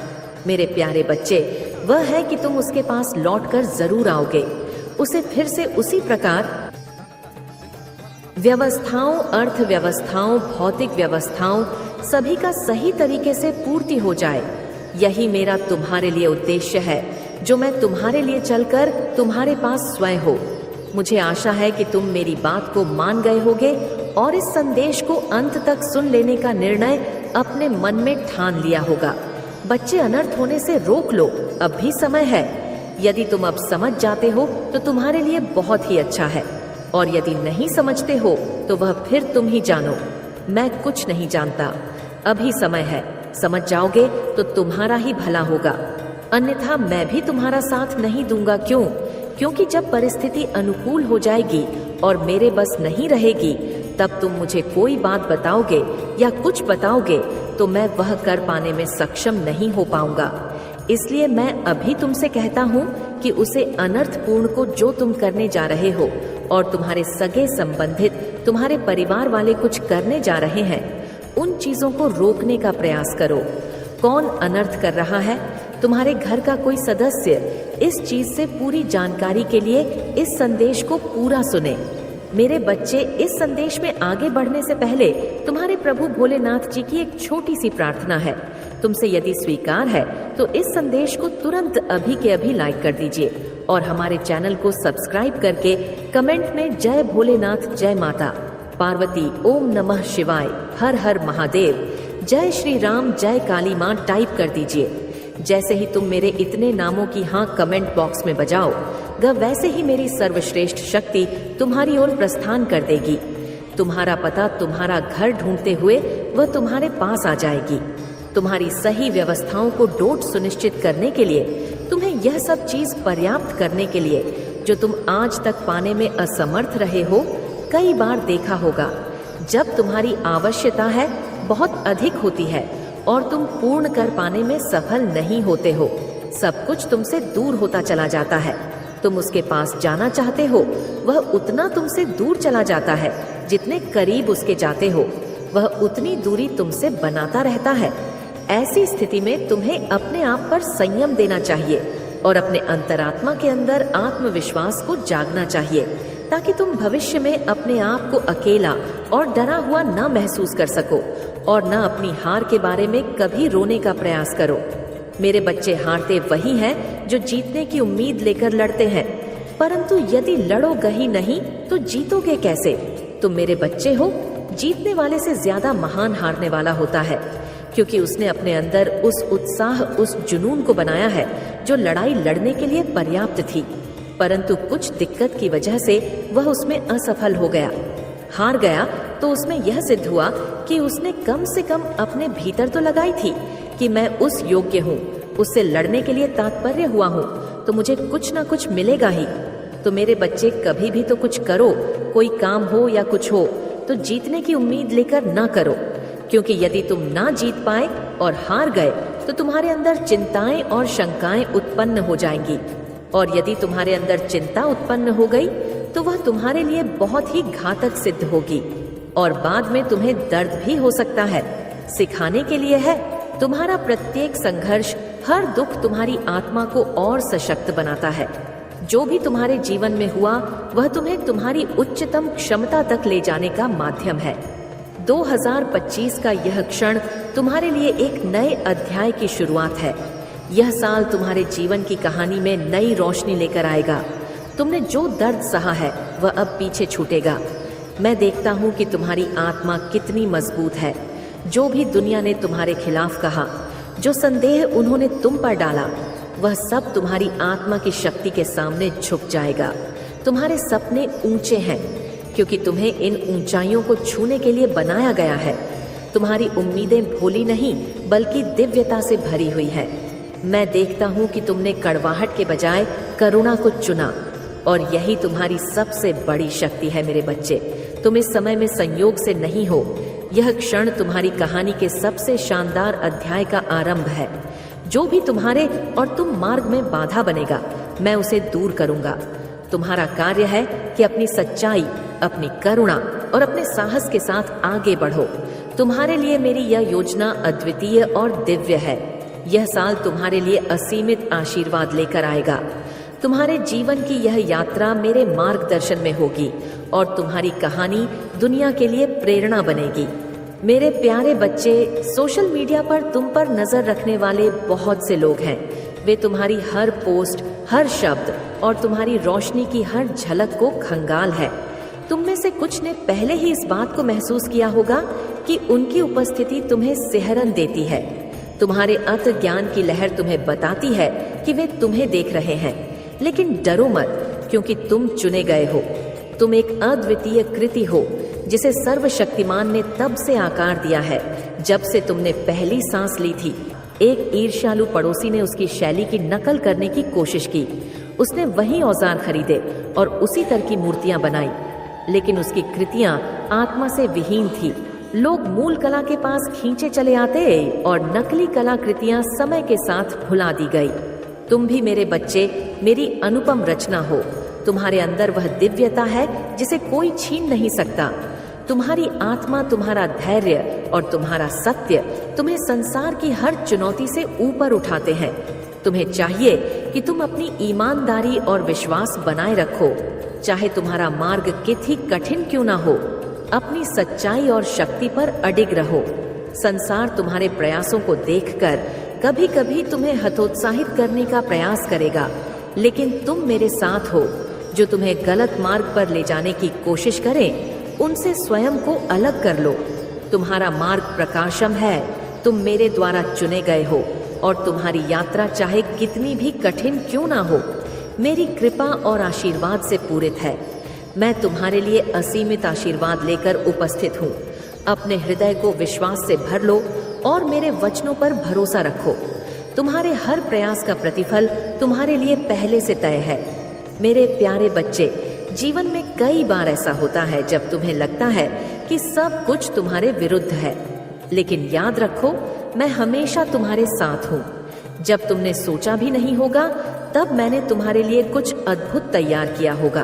मेरे प्यारे बच्चे, वह है कि तुम उसके पास लौटकर जरूर आओगे, उसे फिर से उसी प्रकार व्यवस्थाओं, अर्थव्यवस्थाओं, भौतिक व्यवस्थाओं सभी का सही तरीके से पूर्ति हो जाए। यही मेरा तुम्हारे लिए उद्देश्य है, जो मैं तुम्हारे लिए चलकर तुम्हारे पास स्वयं हो। मुझे आशा है कि तुम मेरी बात को मान गए होगे और इस संदेश को अंत तक सुन लेने का निर्णय अपने मन में ठान लिया होगा। बच्चे, अनर्थ होने से रोक लो, अब भी समय है। यदि तुम अब समझ जाते हो तो तुम्हारे लिए बहुत ही अच्छा है। और यदि नहीं समझते हो तो वह फिर तुम ही जानो। मैं कुछ नहीं जानता। अभी समय है, समझ जाओगे तो तुम्हारा ही भला होगा, अन्यथा मैं भी तुम्हारा साथ नहीं दूंगा। क्यों? क्योंकि जब परिस्थिति अनुकूल हो जाएगी और मेरे बस नहीं रहेगी, तब तुम मुझे कोई बात बताओगे या कुछ बताओगे तो मैं वह कर पाने में सक्षम नहीं हो पाऊंगा। इसलिए मैं अभी तुमसे कहता हूँ कि उसे अनर्थपूर्ण को जो तुम करने जा रहे हो और तुम्हारे सगे संबंधित तुम्हारे परिवार वाले कुछ करने जा रहे हैं, उन चीजों को रोकने का प्रयास करो। कौन अनर्थ कर रहा है? तुम्हारे घर का कोई सदस्य। इस चीज से पूरी जानकारी के लिए इस संदेश को पूरा सुने। मेरे बच्चे, इस संदेश में आगे बढ़ने से पहले तुम्हारे प्रभु भोलेनाथ जी की एक छोटी सी प्रार्थना है। तुमसे यदि स्वीकार है तो इस संदेश को तुरंत अभी के अभी लाइक कर दीजिए और हमारे चैनल को सब्सक्राइब करके कमेंट में जय भोलेनाथ, जय माता पार्वती, ओम नमः शिवाय, हर हर महादेव, जय श्री राम, जय काली मां टाइप कर दीजिए। जैसे ही तुम मेरे इतने नामों की हाँ कमेंट बॉक्स में बजाओ, वैसे ही मेरी सर्वश्रेष्ठ शक्ति तुम्हारी ओर प्रस्थान कर देगी। तुम्हारा पता, तुम्हारा घर ढूंढते हुए वह तुम्हारे पास आ जाएगी। तुम्हारी सही व्यवस्थाओं को डोट सुनिश्चित करने के लिए, तुम्हें यह सब चीज पर्याप्त करने के लिए जो तुम आज तक पाने में असमर्थ रहे हो, कई बार देखा होगा। जब तुम्हारी आवश्यकता है बहुत अधिक होती है और तुम पूर्ण कर पाने में सफल नहीं होते हो, सब कुछ तुमसे दूर होता चला जाता है। तुम उसके पास जाना चाहते हो, वह उतना तुमसे दूर चला जाता है जितने करीब उसके जाते हो, वह उतनी दूरी तुमसे बनाता रहता है। ऐसी स्थिति में तुम्हें अपने आप पर संयम देना चाहिए और अपने अंतरात्मा के अंदर आत्मविश्वास को जागना चाहिए, ताकि तुम भविष्य में अपने आप को अकेला और डरा हुआ न महसूस कर सको और न अपनी हार के बारे में कभी रोने का प्रयास करो। मेरे बच्चे, हारते वही हैं जो जीतने की उम्मीद लेकर लड़ते हैं, परंतु यदि लड़ोगे ही नहीं तो जीतोगे कैसे? तुम मेरे बच्चे हो। जीतने वाले से ज्यादा महान हारने वाला होता है, क्योंकि उसने अपने अंदर उस उत्साह, उस जुनून को बनाया है जो लड़ाई लड़ने के लिए पर्याप्त थी, परंतु कुछ दिक्कत की वजह से वह उसमें असफल हो गया, हार गया। तो उसमें यह सिद्ध हुआ कि उसने कम से कम अपने भीतर तो लगाई थी कि मैं उस योग्य हूँ, उससे लड़ने के लिए तात्पर्य हुआ हूँ, तो मुझे कुछ ना कुछ मिलेगा ही। तो मेरे बच्चे, कभी भी तो कुछ करो, कोई काम हो या कुछ हो, तो जीतने की उम्मीद लेकर ना करो, क्योंकि यदि तुम ना जीत पाए और हार गए तो तुम्हारे अंदर चिंताएं और शंकाएं उत्पन्न हो जाएंगी, और यदि तुम्हारे अंदर चिंता उत्पन्न हो गई तो वह तुम्हारे लिए बहुत ही घातक सिद्ध होगी और बाद में तुम्हें दर्द भी हो सकता है। सिखाने के लिए है। तुम्हारा प्रत्येक संघर्ष, हर दुख तुम्हारी आत्मा को और सशक्त बनाता है। जो भी तुम्हारे जीवन में हुआ वह तुम्हें तुम्हारी उच्चतम क्षमता तक ले जाने का माध्यम है। 2025 का यह क्षण तुम्हारे लिए एक नए अध्याय की शुरुआत है। यह साल तुम्हारे जीवन की कहानी में नई रोशनी लेकर आएगा। तुमने जो दर्द सहा है वह अब पीछे छूटेगा। मैं देखता हूँ कि तुम्हारी आत्मा कितनी मजबूत है। जो भी दुनिया ने तुम्हारे खिलाफ कहा, जो संदेह उन्होंने तुम पर डाला, वह सब तुम्हारी आत्मा की शक्ति के सामने झुक जाएगा। तुम्हारे सपने ऊंचे हैं, क्योंकि तुम्हें इन ऊंचाइयों को छूने के लिए बनाया गया है। तुम्हारी उम्मीदें भोली नहीं बल्कि दिव्यता से भरी हुई है। मैं देखता हूँ कि तुमने कड़वाहट के बजाय करुणा को चुना, और यही तुम्हारी सबसे बड़ी शक्ति है। मेरे बच्चे, तुम इस समय में संयोग से नहीं हो। यह क्षण तुम्हारी कहानी के सबसे शानदार अध्याय का आरंभ है। जो भी तुम्हारे और तुम मार्ग में बाधा बनेगा, मैं उसे दूर करूंगा। तुम्हारा कार्य है कि अपनी सच्चाई, अपनी करुणा और अपने साहस के साथ आगे बढ़ो। तुम्हारे लिए मेरी यह योजना अद्वितीय और दिव्य है। यह साल तुम्हारे लिए असीमित आशीर्वाद लेकर आएगा। तुम्हारे जीवन की यह यात्रा मेरे मार्गदर्शन में होगी और तुम्हारी कहानी दुनिया के लिए प्रेरणा बनेगी। मेरे प्यारे बच्चे, सोशल मीडिया पर तुम पर नजर रखने वाले बहुत से लोग हैं। वे तुम्हारी हर पोस्ट, हर शब्द और तुम्हारी रोशनी की हर झलक को खंगाल है। तुम में से कुछ ने पहले ही इस बात को महसूस किया होगा कि उनकी उपस्थिति तुम्हें सिहरन देती है। तुम्हारे अत ज्ञान की लहर तुम्हें बताती है कि वे तुम्हें देख रहे हैं, लेकिन डरो मत, क्योंकि तुम चुने गए हो। तुम एक अद्वितीय कृति हो जिसे सर्वशक्तिमान ने तब से आकार दिया है जब से तुमने पहली सांस ली थी। एक ईर्ष्यालु पड़ोसी ने उसकी शैली की नकल करने की कोशिश की। उसने वही औजार खरीदे और उसी तरह की मूर्तियां बनाई, लेकिन उसकी कृतियां आत्मा से विहीन थी। लोग मूल कला के पास खींचे चले आते और नकली कलाकृतियां समय के साथ भुला दी गई। तुम भी मेरे बच्चे मेरी अनुपम रचना हो। तुम्हारे अंदर वह दिव्यता है जिसे कोई छीन नहीं सकता। तुम्हारी आत्मा, तुम्हारा धैर्य और तुम्हारा सत्य तुम्हें संसार की हर चुनौती से ऊपर उठाते हैं। तुम्हें चाहिए कि तुम अपनी ईमानदारी और विश्वास बनाए रखो, चाहे तुम्हारा मार्ग कितनी कठिन क्यों ना हो। अपनी सच्चाई और शक्ति पर अडिग रहो। संसार तुम्हारे प्रयासों को देखकर कभी कभी तुम्हें हतोत्साहित करने का प्रयास करेगा, लेकिन तुम मेरे साथ हो। जो तुम्हें गलत मार्ग पर ले जाने की कोशिश करें, उनसे स्वयं को अलग कर लो। तुम्हारा मार्ग प्रकाशम है। तुम मेरे द्वारा चुने गए हो और तुम्हारी यात्रा चाहे कितनी भी कठिन क्यों ना हो, मेरी कृपा और आशीर्वाद से पूरित है। मैं तुम्हारे लिए असीमित आशीर्वाद लेकर उपस्थित हूँ। अपने हृदय को विश्वास से भर लो और मेरे वचनों पर भरोसा रखो। तुम्हारे हर प्रयास का प्रतिफल तुम्हारे लिए पहले से तय है। मेरे प्यारे बच्चे, जीवन में कई बार ऐसा होता है जब तुम्हें लगता है कि सब कुछ तुम्हारे विरुद्ध है, लेकिन याद रखो, मैं हमेशा तुम्हारे साथ हूँ। जब तुमने सोचा भी नहीं होगा, तब मैंने तुम्हारे लिए कुछ अद्भुत तैयार किया होगा।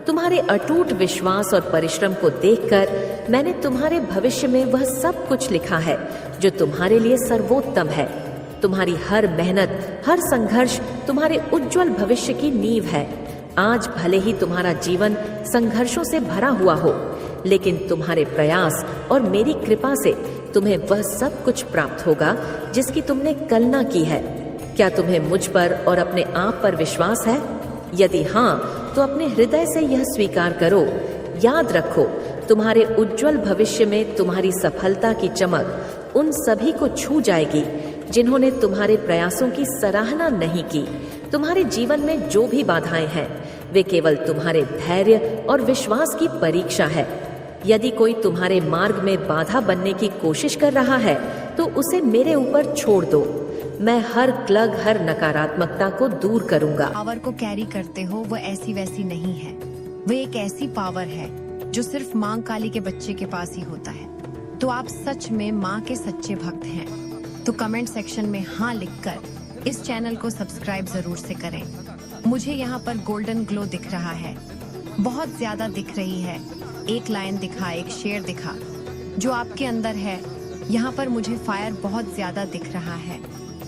तुम्हारे अटूट विश्वास और परिश्रम को देखकर मैंने तुम्हारे भविष्य में वह सब कुछ लिखा है जो तुम्हारे लिए सर्वोत्तम है। तुम्हारी हर मेहनत, हर संघर्ष तुम्हारे उज्जवल भविष्य की नींव है। आज भले ही तुम्हारा जीवन संघर्षों से भरा हुआ हो, लेकिन तुम्हारे प्रयास और मेरी कृपा से तुम्हें वह सब कुछ प्राप्त होगा जिसकी तुमने कल्पना की है। क्या तुम्हें मुझ पर और अपने आप पर विश्वास है? यदि हाँ, तो अपने हृदय से यह स्वीकार करो। याद रखो, तुम्हारे उज्जवल भविष्य में तुम्हारी सफलता की चमक उन सभी को छू जाएगी जिन्होंने तुम्हारे प्रयासों की सराहना नहीं की। तुम्हारे जीवन में जो भी बाधाएं हैं, वे केवल तुम्हारे धैर्य और विश्वास की परीक्षा है। यदि कोई तुम्हारे मार्ग में बाधा बनने की कोशिश कर रहा है, तो उसे मेरे ऊपर छोड़ दो। मैं हर क्लग, हर नकारात्मकता को दूर करूंगा। पावर को कैरी करते हो वो ऐसी वैसी नहीं है। वो एक ऐसी पावर है जो सिर्फ मां काली के बच्चे के पास ही होता है। तो आप सच में मां के सच्चे भक्त हैं। तो कमेंट सेक्शन में हाँ लिखकर इस चैनल को सब्सक्राइब जरूर से करें। मुझे यहाँ पर गोल्डन ग्लो दिख रहा है, बहुत ज्यादा दिख रही है। एक लाइन दिखा, एक शेर दिखा जो आपके अंदर है। यहाँ पर मुझे फायर बहुत ज्यादा दिख रहा है।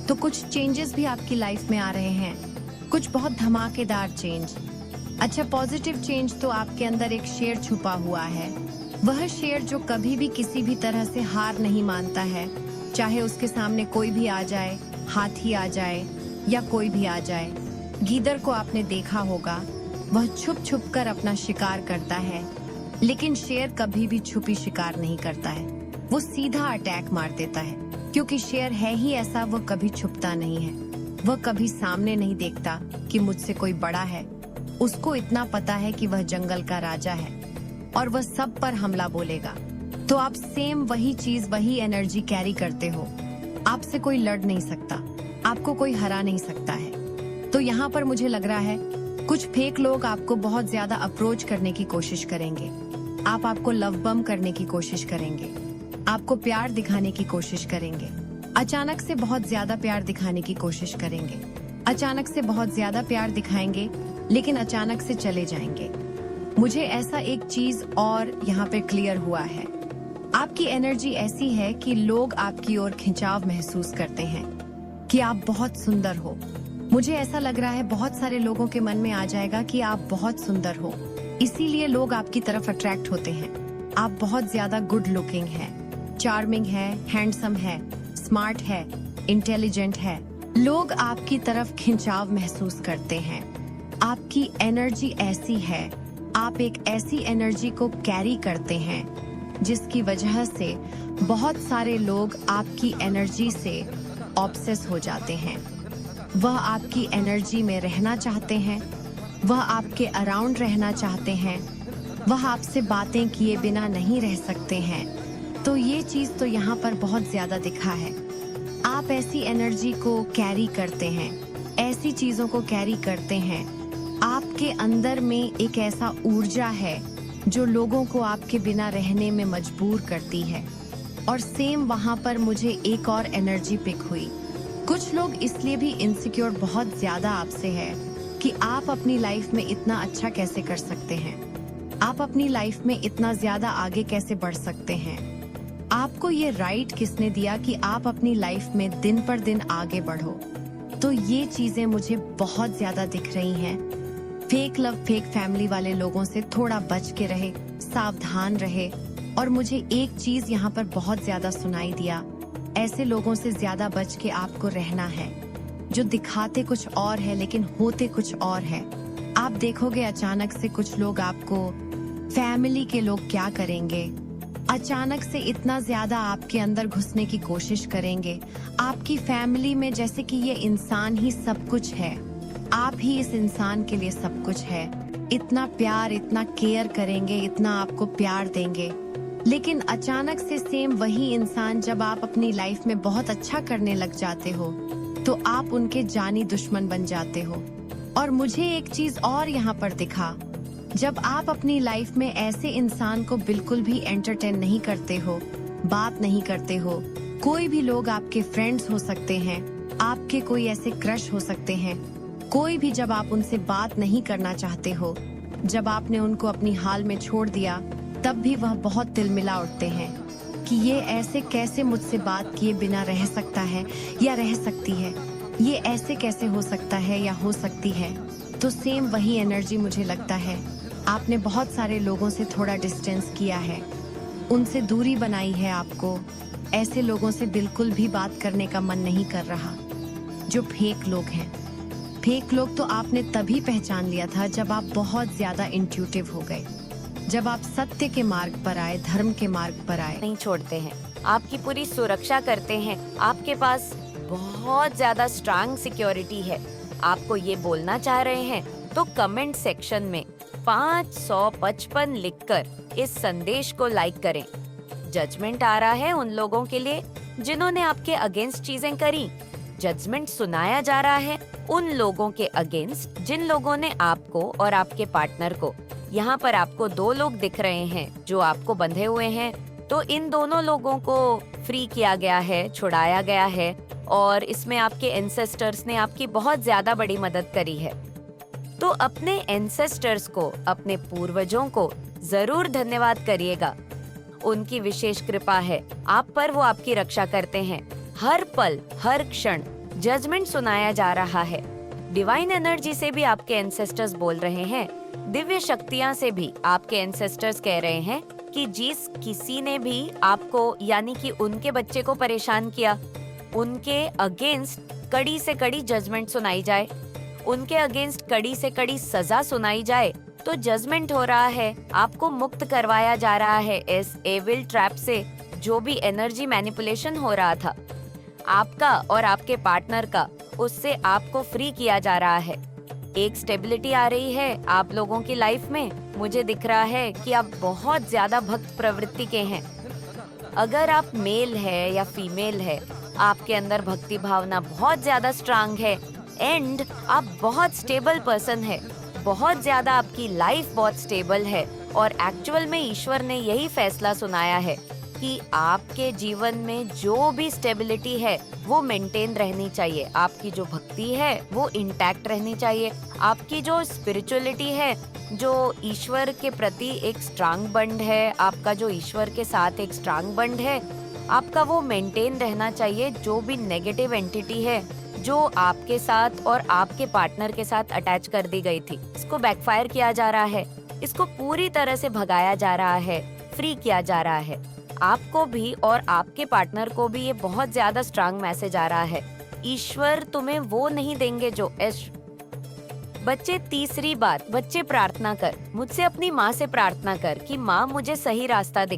तो कुछ चेंजेस भी आपकी लाइफ में आ रहे हैं, कुछ बहुत धमाकेदार चेंज। अच्छा, पॉजिटिव चेंज। तो आपके अंदर एक शेर छुपा हुआ है। वह शेर जो कभी भी किसी भी तरह से हार नहीं मानता है, चाहे उसके सामने कोई भी आ जाए, हाथी आ जाए या कोई भी आ जाए। गीदड़ को आपने देखा होगा, वह छुप छुप कर अपना शिकार करता है, लेकिन शेर कभी भी छुपी शिकार नहीं करता है। वो सीधा अटैक मार देता है, क्योंकि शेर है ही ऐसा, वह कभी छुपता नहीं है। वह कभी सामने नहीं देखता कि मुझसे कोई बड़ा है। उसको इतना पता है कि वह जंगल का राजा है और वह सब पर हमला बोलेगा। तो आप सेम वही चीज, वही एनर्जी कैरी करते हो। आपसे कोई लड़ नहीं सकता, आपको कोई हरा नहीं सकता है। तो यहाँ पर मुझे लग रहा है कुछ फेक लोग आपको बहुत ज्यादा अप्रोच करने की कोशिश करेंगे। आपको लव बम करने की कोशिश करेंगे, आपको प्यार दिखाने की कोशिश करेंगे। अचानक से बहुत ज्यादा प्यार दिखाने की कोशिश करेंगे, अचानक से बहुत ज्यादा प्यार दिखाएंगे, लेकिन अचानक से चले जाएंगे। मुझे ऐसा एक चीज और यहाँ पे क्लियर हुआ है। आपकी एनर्जी ऐसी है कि लोग आपकी ओर खिंचाव महसूस करते हैं कि आप बहुत सुंदर हो। मुझे ऐसा लग रहा है बहुत सारे लोगों के मन में आ जाएगा कि आप बहुत सुंदर हो, इसीलिए लोग आपकी तरफ अट्रैक्ट होते हैं। आप बहुत ज्यादा गुड लुकिंग है, चार्मिंग है, हैंडसम है, स्मार्ट है, इंटेलिजेंट है। लोग आपकी तरफ खिंचाव महसूस करते हैं। आपकी एनर्जी ऐसी है, आप एक ऐसी एनर्जी को कैरी करते हैं जिसकी वजह से बहुत सारे लोग आपकी एनर्जी से ऑब्सेस हो जाते हैं। वह आपकी एनर्जी में रहना चाहते हैं, वह आपके अराउंड रहना चाहते हैं, वह आपसे बातें किए बिना नहीं रह सकते हैं। तो ये चीज तो यहाँ पर बहुत ज्यादा दिखा है। आप ऐसी एनर्जी को कैरी करते हैं, ऐसी चीजों को कैरी करते हैं। आपके अंदर में एक ऐसा ऊर्जा है जो लोगों को आपके बिना रहने में मजबूर करती है। और सेम वहाँ पर मुझे एक और एनर्जी पिक हुई। कुछ लोग इसलिए भी इनसिक्योर बहुत ज्यादा आपसे है कि आप अपनी लाइफ में इतना अच्छा कैसे कर सकते हैं, आप अपनी लाइफ में इतना ज्यादा आगे कैसे बढ़ सकते हैं। आपको ये राइट किसने दिया कि आप अपनी लाइफ में दिन पर दिन आगे बढ़ो। तो ये चीजें मुझे बहुत ज्यादा दिख रही हैं। फेक लव, फेक फैमिली वाले लोगों से थोड़ा बच के रहे, सावधान रहे। और मुझे एक चीज यहाँ पर बहुत ज्यादा सुनाई दिया, ऐसे लोगों से ज्यादा बच के आपको रहना है जो दिखाते कुछ और है लेकिन होते कुछ और है। आप देखोगे अचानक से कुछ लोग आपको, फैमिली के लोग क्या करेंगे, अचानक से इतना ज्यादा आपके अंदर घुसने की कोशिश करेंगे आपकी फैमिली में, जैसे कि ये इंसान ही सब कुछ है, आप ही इस इंसान के लिए सब कुछ है। इतना प्यार, इतना केयर करेंगे, इतना आपको प्यार देंगे। लेकिन अचानक से सेम वही इंसान जब आप अपनी लाइफ में बहुत अच्छा करने लग जाते हो तो आप उनके जानी दुश्मन बन जाते हो। और मुझे एक चीज और यहाँ पर दिखा, जब आप अपनी लाइफ में ऐसे इंसान को बिल्कुल भी एंटरटेन नहीं करते हो, बात नहीं करते हो, कोई भी लोग आपके फ्रेंड्स हो सकते हैं, आपके कोई ऐसे क्रश हो सकते हैं, कोई भी जब आप उनसे बात नहीं करना चाहते हो, जब आपने उनको अपनी हाल में छोड़ दिया, तब भी वह बहुत तिलमिला उठते हैं कि ये ऐसे कैसे मुझसे बात किए बिना रह सकता है या रह सकती है, ये ऐसे कैसे हो सकता है या हो सकती है। तो सेम वही एनर्जी मुझे लगता है आपने बहुत सारे लोगों से थोड़ा डिस्टेंस किया है, उनसे दूरी बनाई है। आपको ऐसे लोगों से बिल्कुल भी बात करने का मन नहीं कर रहा जो फेक लोग हैं। फेक लोग तो आपने तभी पहचान लिया था जब आप बहुत ज्यादा इंट्यूटिव हो गए, जब आप सत्य के मार्ग पर आए, धर्म के मार्ग पर आए। नहीं छोड़ते हैं, आपकी पूरी सुरक्षा करते हैं, आपके पास बहुत ज्यादा स्ट्रांग सिक्योरिटी है। आपको ये बोलना चाह रहे हैं तो कमेंट सेक्शन में 555 लिखकर इस संदेश को लाइक करें। जजमेंट आ रहा है उन लोगों के लिए जिन्होंने आपके अगेंस्ट चीजें करी। जजमेंट सुनाया जा रहा है उन लोगों के अगेंस्ट जिन लोगों ने आपको और आपके पार्टनर को, यहाँ पर आपको 2 लोग दिख रहे हैं जो आपको बंधे हुए हैं, तो इन दोनों लोगों को फ्री किया गया है, छुड़ाया गया है। और इसमें आपके एंसेस्टर्स ने आपकी बहुत ज्यादा बड़ी मदद करी है। तो अपने एंसेस्टर्स को, अपने पूर्वजों को जरूर धन्यवाद करिएगा। उनकी विशेष कृपा है आप पर, वो आपकी रक्षा करते हैं। हर पल, हर क्षण जजमेंट सुनाया जा रहा है। डिवाइन एनर्जी से भी आपके एंसेस्टर्स बोल रहे हैं, दिव्य शक्तियाँ से भी आपके एंसेस्टर्स कह रहे हैं कि जिस किसी ने भी आपको, यानी कि उनके बच्चे को परेशान किया, उनके अगेंस्ट कड़ी से कड़ी जजमेंट सुनाई जाए, उनके अगेंस्ट कड़ी से कड़ी सजा सुनाई जाए। तो जजमेंट हो रहा है, आपको मुक्त करवाया जा रहा है इस एविल ट्रैप से, जो भी एनर्जी मैनिपुलेशन हो रहा था आपका और आपके पार्टनर का, उससे आपको फ्री किया जा रहा है। एक स्टेबिलिटी आ रही है आप लोगों की लाइफ में। मुझे दिख रहा है कि आप बहुत ज्यादा भक्त प्रवृत्ति के हैं। अगर आप मेल है या फीमेल है, आपके अंदर भक्ति भावना बहुत ज्यादा स्ट्रांग है एंड आप बहुत स्टेबल पर्सन है, बहुत ज्यादा आपकी लाइफ बहुत स्टेबल है। और एक्चुअल में ईश्वर ने यही फैसला सुनाया है कि आपके जीवन में जो भी स्टेबिलिटी है वो मेंटेन रहनी चाहिए। आपकी जो भक्ति है वो इंटैक्ट रहनी चाहिए। आपकी जो स्पिरिचुअलिटी है, जो ईश्वर के प्रति एक स्ट्रांग बंड है, आपका जो ईश्वर के साथ एक स्ट्रांग बंड है, आपका वो मेंटेन रहना चाहिए। जो भी नेगेटिव एंटिटी है जो आपके साथ और आपके पार्टनर के साथ अटैच कर दी गई थी, इसको बैकफायर किया जा रहा है, इसको पूरी तरह से भगाया जा रहा है, फ्री किया जा रहा है। आपको भी और आपके पार्टनर को भी ये बहुत ज्यादा स्ट्रांग मैसेज आ रहा है, ईश्वर तुम्हें वो नहीं देंगे जो बच्चे, तीसरी बात, बच्चे प्रार्थना कर, मुझसे अपनी माँ से प्रार्थना कर कि माँ मुझे सही रास्ता दिखा।